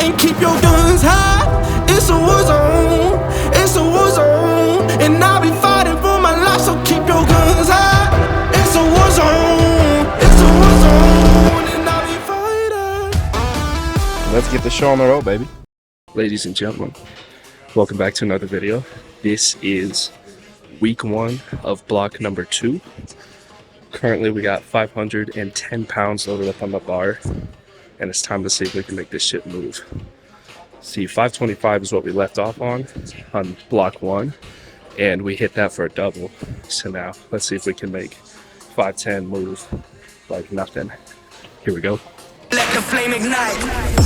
and keep your guns high. It's a war zone, it's a war zone, and I'll be fighting for my life, so keep your guns high. It's a war zone, it's a war zone, and I'll be fighting. Let's get the show on the road, baby. Ladies and gentlemen, welcome back to another video. This is week 1 of block number 2. Currently we got 510 pounds loaded up on the bar, and it's time to see if we can make this shit move. See, 525 is what we left off on block 1, and we hit that for a double. So now let's see if we can make 510 move like nothing. Here we go. Let the flame ignite.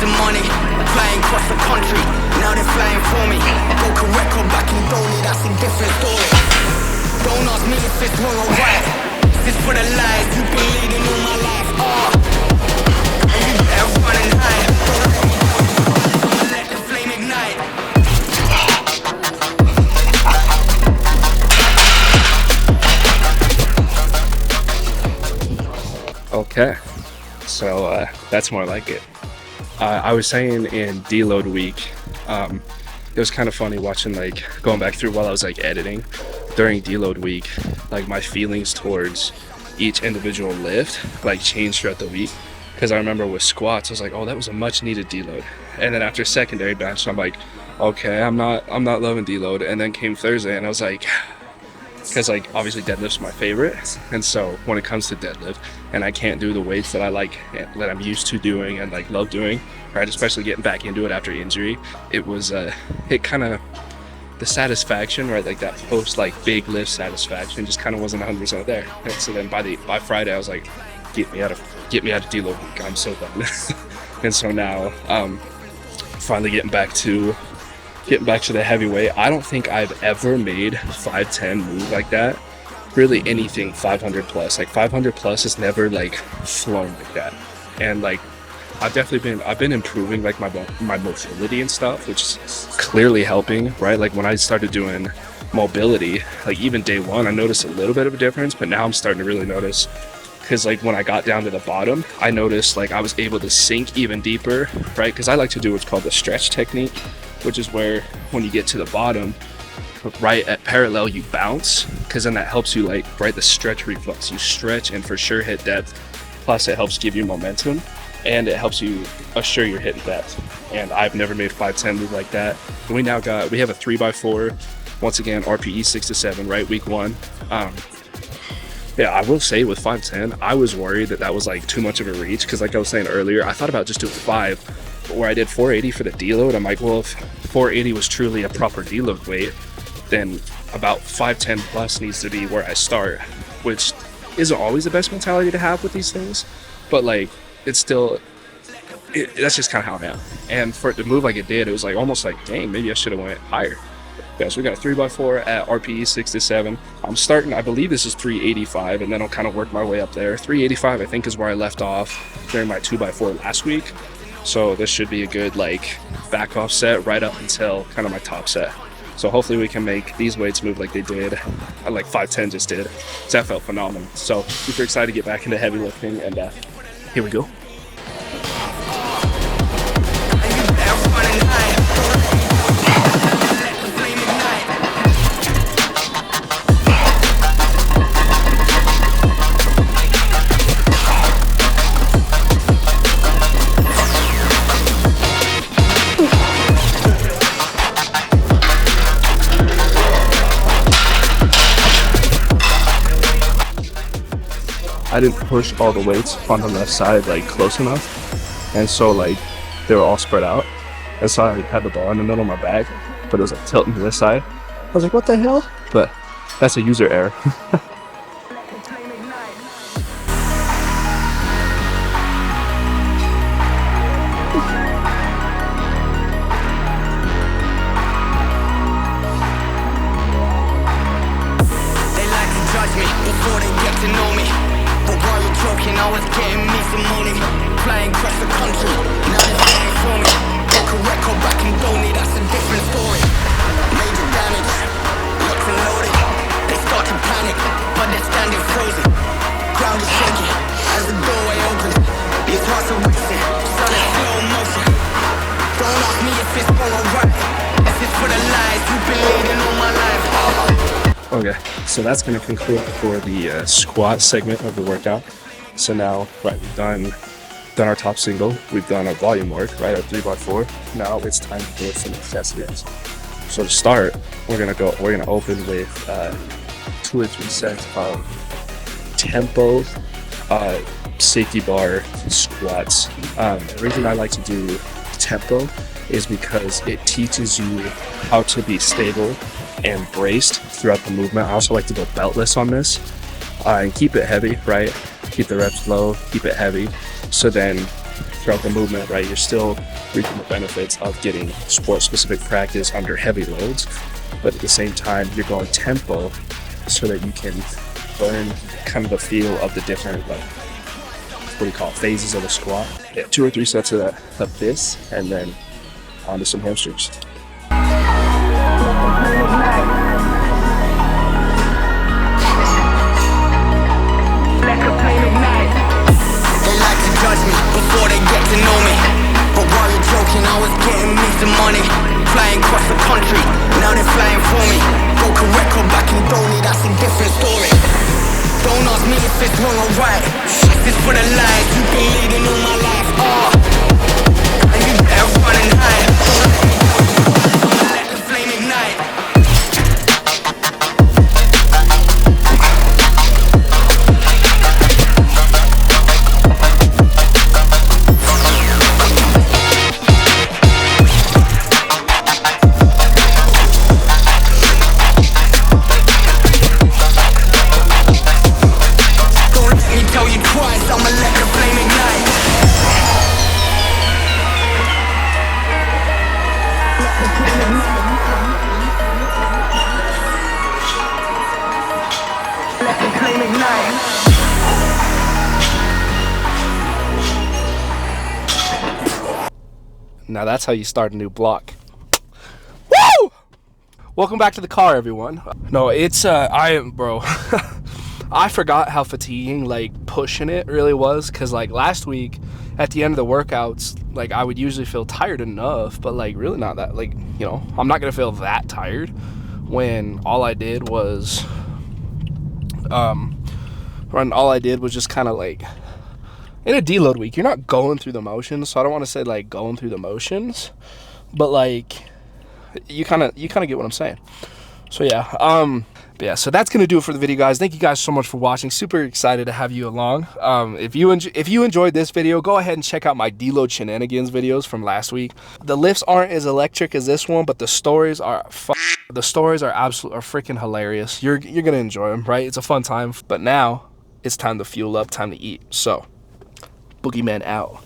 Money, flying across the country, now they're flying for me. Broke a record back in Dolly, that's a different story. Don't ask me if it's wrong or right. This is for the lies you've been leading all my life. And you better run and hide. Let the flame ignite. Okay, so that's more like it. I was saying in deload week, it was kind of funny watching, like, going back through while I was like editing during deload week, like my feelings towards each individual lift like changed throughout the week. Because I remember with squats, I was like, oh, that was a much needed deload. And then after secondary bench, I'm like, okay, I'm not loving deload. And then came Thursday and I was like, because like obviously deadlift's my favorite, and so when it comes to deadlift and I can't do the weights that I like, that I'm used to doing and like love doing, right, especially getting back into it after injury, it was it kind of, the satisfaction, right, like that post like big lift satisfaction just kind of wasn't 100% there. And so then by Friday I was like, get me out of deload week, I'm so done. And so now finally getting back to the heavyweight. I don't think I've ever made 510 move like that. Really anything 500 plus. Like 500 plus has never like flown like that. And like I've been improving like my mobility and stuff, which is clearly helping, right? Like when I started doing mobility, like even day 1, I noticed a little bit of a difference, but now I'm starting to really notice. Because like when I got down to the bottom, I noticed like I was able to sink even deeper, right? Because I like to do what's called the stretch technique, which is where when you get to the bottom, right at parallel, you bounce, because then that helps you like, right, the stretch reflex. You stretch and for sure hit depth, plus it helps give you momentum, and it helps you assure you're hitting depth. And I've never made 510 move like that. And we have a 3x4, once again, RPE 6 to 7, right, week 1. Yeah, I will say with 510, I was worried that was like too much of a reach, because like I was saying earlier, I thought about just doing 5, but where I did 480 for the deload, I'm like, well, if 480 was truly a proper deload weight, then about 510 plus needs to be where I start, which isn't always the best mentality to have with these things, but like it's still, that's just kind of how I am. And for it to move like it did, it was like almost like, dang, maybe I should have went higher. Yeah, so we got a 3x4 at RPE 6 to 7. I'm starting, I believe this is 385, and then I'll kind of work my way up there. 385 I think is where I left off during my 2x4 last week. So this should be a good like back off set right up until kind of my top set. So hopefully we can make these weights move like they did, like 510 just did. So that felt phenomenal. So super excited to get back into heavy lifting, and here we go. I didn't push all the weights on the left side like close enough, and so like they were all spread out, and so I had the ball in the middle of my bag, but it was like tilting to this side. I was like, what the hell? But that's a user error. I was getting me some money, flying across the country. if it's wrong or right. This is for the lies you've been leading all my life. Okay, so that's going to conclude for the squat segment of the workout. So now, right, we've done our top single, we've done our volume work, right, our 3x4. Now it's time to do some accessories. So to start, we're gonna open with 2 or 3 sets of tempo safety bar squats. The reason I like to do tempo is because it teaches you how to be stable and braced throughout the movement. I also like to go beltless on this and keep it heavy, right? Keep the reps low, keep it heavy. So then throughout the movement, right, you're still reaping the benefits of getting sport-specific practice under heavy loads, but at the same time, you're going tempo so that you can learn kind of the feel of the different, like, what do you call it, phases of the squat. Yeah, 2 or 3 sets of this, and then onto some hamstrings. Judge me before they get to know me. But while you're joking, I was getting me some money. Flying across the country, now they're flying for me. Broke a record back in Donny, that's a different story. Don't ask me if it's wrong or right. This is for the lies you've been leading all my life. And you better run and hide. I'ma let the flame ignite. Now that's how you start a new block. Woo! Welcome back to the car, everyone. No, it's bro. I forgot how fatiguing like pushing it really was, because like last week at the end of the workouts, like I would usually feel tired enough, but like really not that, like, you know, I'm not gonna feel that tired when all I did was just kind of like, in a deload week, you're not going through the motions, so I don't want to say like going through the motions, but like you kind of get what I'm saying. So yeah, but yeah, so that's gonna do it for the video, guys. Thank you guys so much for watching. Super excited to have you along. If you enjoyed this video, go ahead and check out my deload shenanigans videos from last week. The lifts aren't as electric as this one, but the stories are freaking hilarious. You're gonna enjoy them, right? It's a fun time. But now it's time to fuel up, time to eat. So Boogeyman out.